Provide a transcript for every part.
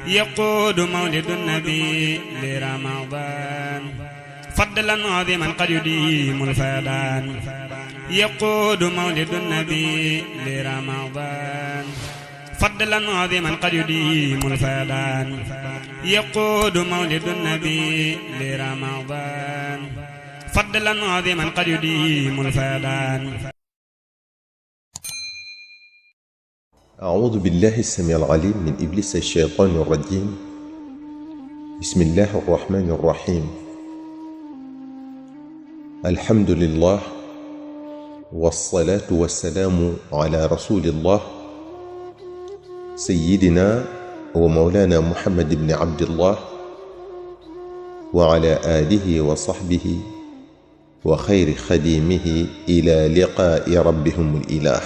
يقود مولد النبي لرمضان فضلا عظيما قد يديم الفيضان يقود مولد النبي لرمضان فضلا عظيما قد يديم الفيضان يقود مولد النبي لرمضان فضلا عظيما قد يديم الفيضان. أعوذ بالله السميع العليم من إبليس الشيطان الرجيم. بسم الله الرحمن الرحيم. الحمد لله والصلاة والسلام على رسول الله سيدنا ومولانا محمد بن عبد الله وعلى آله وصحبه وخير خديمه إلى لقاء ربهم الإله.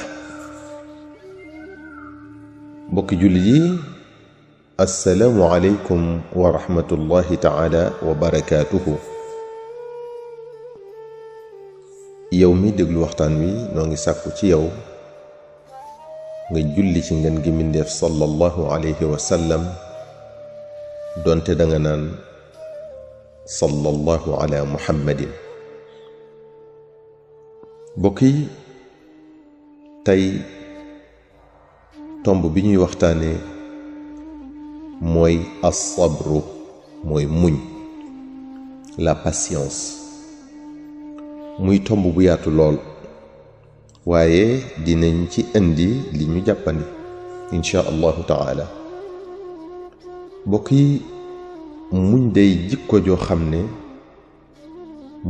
bokki jullit yi assalaamu aleykum wa rahmatullahi taala wa barakaatuhu. yow mi déglu waxtaan wi noo ngi sàkku ci yow nga julli ci ngeen gi mbindéef sallallahu alayhi wa sallam doonte danga naan sallallahu ala muhammadin. bokk yi tey tomb bi ñuy waxtaane mooy as-sabru, mooy muñ, la patience. muy tomb bu yaatu lool waaye dinañ ci indi li ñu jàppandi insha allahu taala. bokk yi muñ day jikko joo xam ne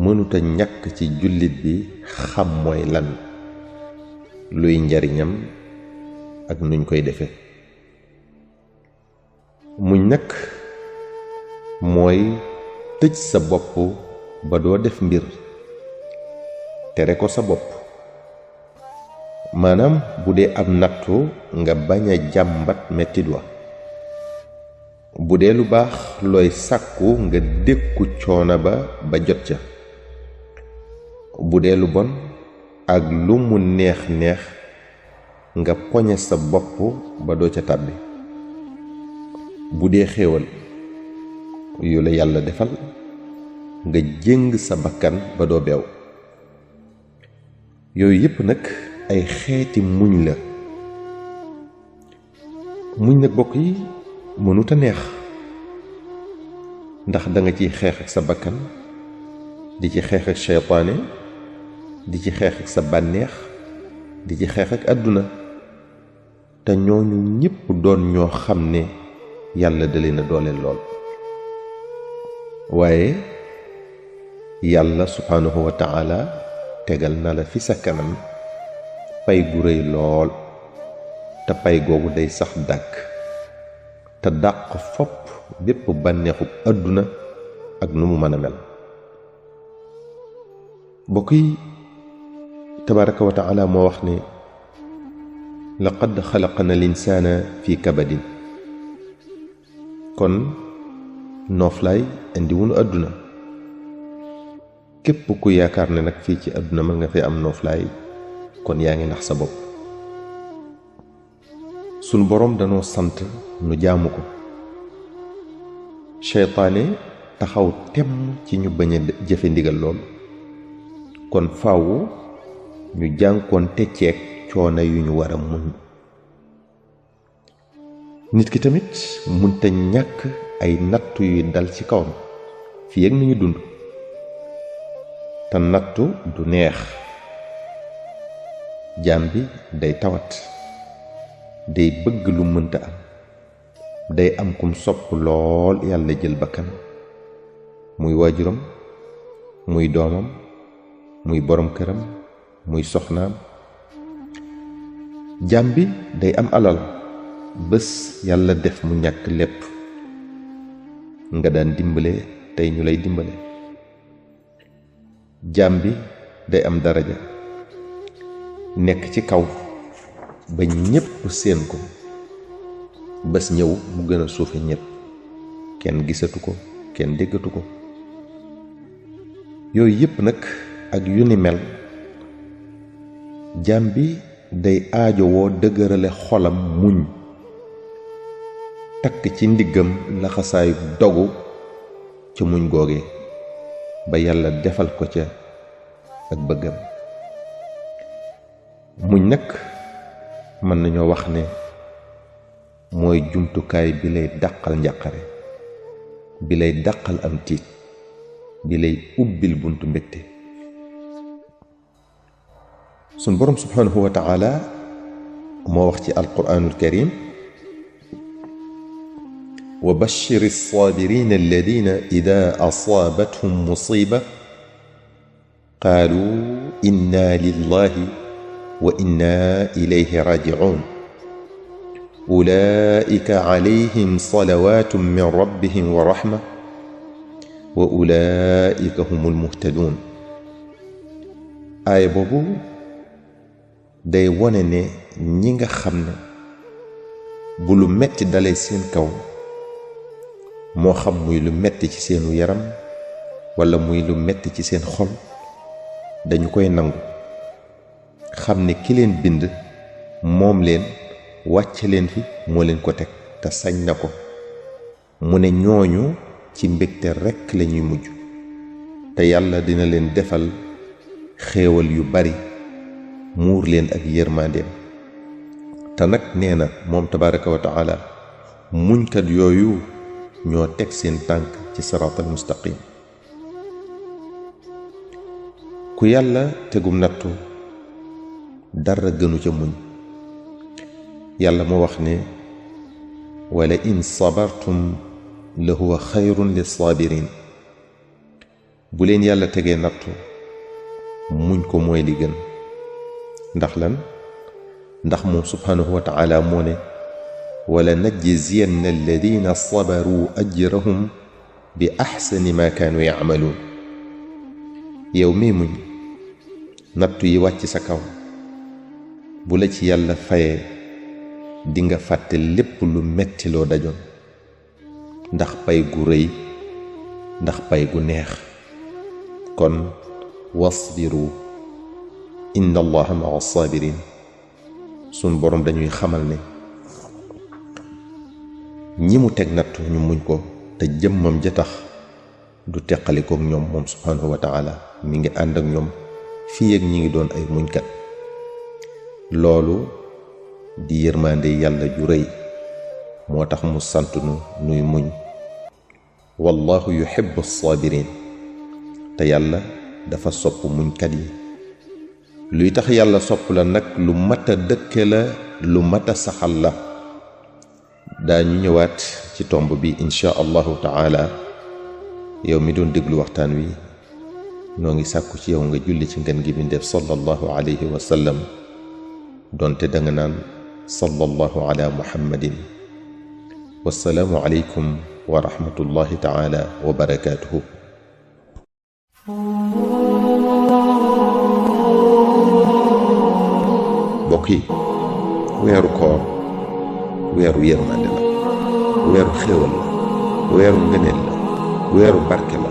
mënuta ñàkk ci jullit bi xam mooy lan, luy njariñam ak nuñ koy defe. muñ nag mooy tëj sa bopp ba doo def mbir, tere ko sa bopp. maanaam bu dee ab nattu nga bañ a jàmbat mettit wa, bu dee lu baax looy sàkku nga dékku coono ba jot ca, bu dee lu bon ak lu mu neex neex nga poñe sa bopp ba doo ca tàbbi. bu dee xéewal yu la yàlla defal nga jéng sa bakkan ba doo beew. yooyu yépp nag ay xeeti muñ la. muñ nag bokk yi mënuta neex, ndax danga ciy xeex ak sa bakkan, di ci xeex ak seytaane, di ci xeex ak sa bànneex, di ci xeex ak àdduna. te ñooñu ñépp doon ñoo xam ne yàlla da leen a dooleel lool. waaye yàlla subhaanahu wa taala tegal na la fi sa kanam pay gu rëy lool, te pay googu day sax dàkk te dàq fopp bépp bànneexub àdduna ak nu mu mën a mel. bokk yi tabaraka wa taala moo wax ne laqad xalaqna linsaana fi kabadin. kon nooflaay indi wunu àdduna. képp ku yaakaar ne nag fii ci àdduna mën nga fi am nooflaay, kon yaa ngi nax sa bopp. sunu boroom danoo sant nu jaamu ko. seytaane taxaw temm ci ñu bañ a jëfe ndigal lool, kon faaw ñu jànkoon tecceek coono yu ñu war a muñ. nit ki tamit munta ñàkk ay nattu yuy dal ci kawam fii ak nañu dund. te nattu du neex. jaam bi day tawat, day bëgg lu mënta am, day am kum sopp lool yàlla jël bakkan, muy waajuram, muy doomam, muy borom këram, muy soxnaam. jaam bi day am alal, bés yàlla def mu ñàkk lépp, nga daan dimbale tey ñu lay dimbale. jaam bi day am daraja, nekk ci kaw ba ñépp séen ko, bés ñëw mu gën a suufe ñépp, kenn gisatu ko, kenn déggatu ko. yooyu yépp nag ak yu ni mel, jaam bi day aajowoo dëgërale xolam muñ. takk ci ndiggam laxasaayu dogu ca muñ googe ba yàlla defal ko ca ak bëggam. muñ nag mën nañoo wax ne mooy jumtukaay bi lay dàqal njàqare, bi lay dàqal am tiit, bi lay ubbil buntu mbégte. sun borom subhanahu wa ta'ala moo wax ci alquraanul karim: wa bashiri as-saabiriina alladina ida asaabathum musiba qaalu inna lillahi wa inna ilayhi raaji'uun ulaa'ika alayhim salawaatun min rabbihim wa rahma wa ulaa'ika humul muhtaduun. aaya boobu day wone ne ñi nga xam ne bu lu metti dalee seen kaw, moo xam muy lu metti ci seenu yaram walla muy lu metti ci seen xol, dañu koy nangu xam ne ki leen bind moom leen wàcce leen fi moo leen ko teg te sañ na ko. mu ne ñooñu ci mbégte rekk lañuy mujj te yàlla dina leen defal xéewal yu bari muur leen ak yërmandeem. te nag nee na moom tabaraka wa taala muñkat yooyu ñoo teg seen tànk ci siraatal mustaqim. ku yàlla tegum nattu dara gënu ca muñ. yàlla moo wax ne wala in sabartum la huwa xayrun lissaabiriin. bu leen yàlla tegee nattu muñ ko mooy li gën. ndax lan? ndax moom subhanahu wa ta'ala moo ne wala najziyanna alladina sabaru ajrahum bi axsani ma kaanu yacmaluun. yow mii muñ nattu yi wàcc sa kaw, bu la ci yàlla fayee dinga fàtte lépp lu metti loo dajoon, ndax pay gu rëy, ndax pay gu neex. kon wasbiru inna allaha maa saabiriin. sun boroom dañuy xamal ne ñi mu teg nattu ñu muñ ko te jëmmam ja tax du teqalikook ñoom. moom subhanahu wa ta'ala mi ngi ànd ak ñoom fii ak ñi ngi doon ay muñkat. loolu di yërmande yàlla ju rëy moo tax mu sant nu nuy muñ. wallahu yuhibbu as-saabiriin. te yàlla dafa sopp muñkat yi. luy tax yàlla sopp la nag lu mat a dëkke la, lu mat a saxal la. daañu ñëwaat ci tomb bi insha allahu taala. yow mi doon déglu waxtaan wi noo ngi sàkku ci yow nga julli ci ngën gi bindeef sallallahu alayhi wa sallam, doonte danga naan sallallahu ala muhammadin. wassalaamu aleykum wa rahmatullahi taala wa barakaatuhu. mbokk yi, weeru koor weeru yërmande la, weeru xéewal la, weeru ngëneel la, weeru barke la.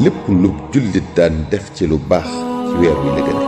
lépp lu jullit daan def ci lu baax ci weer wi la gën.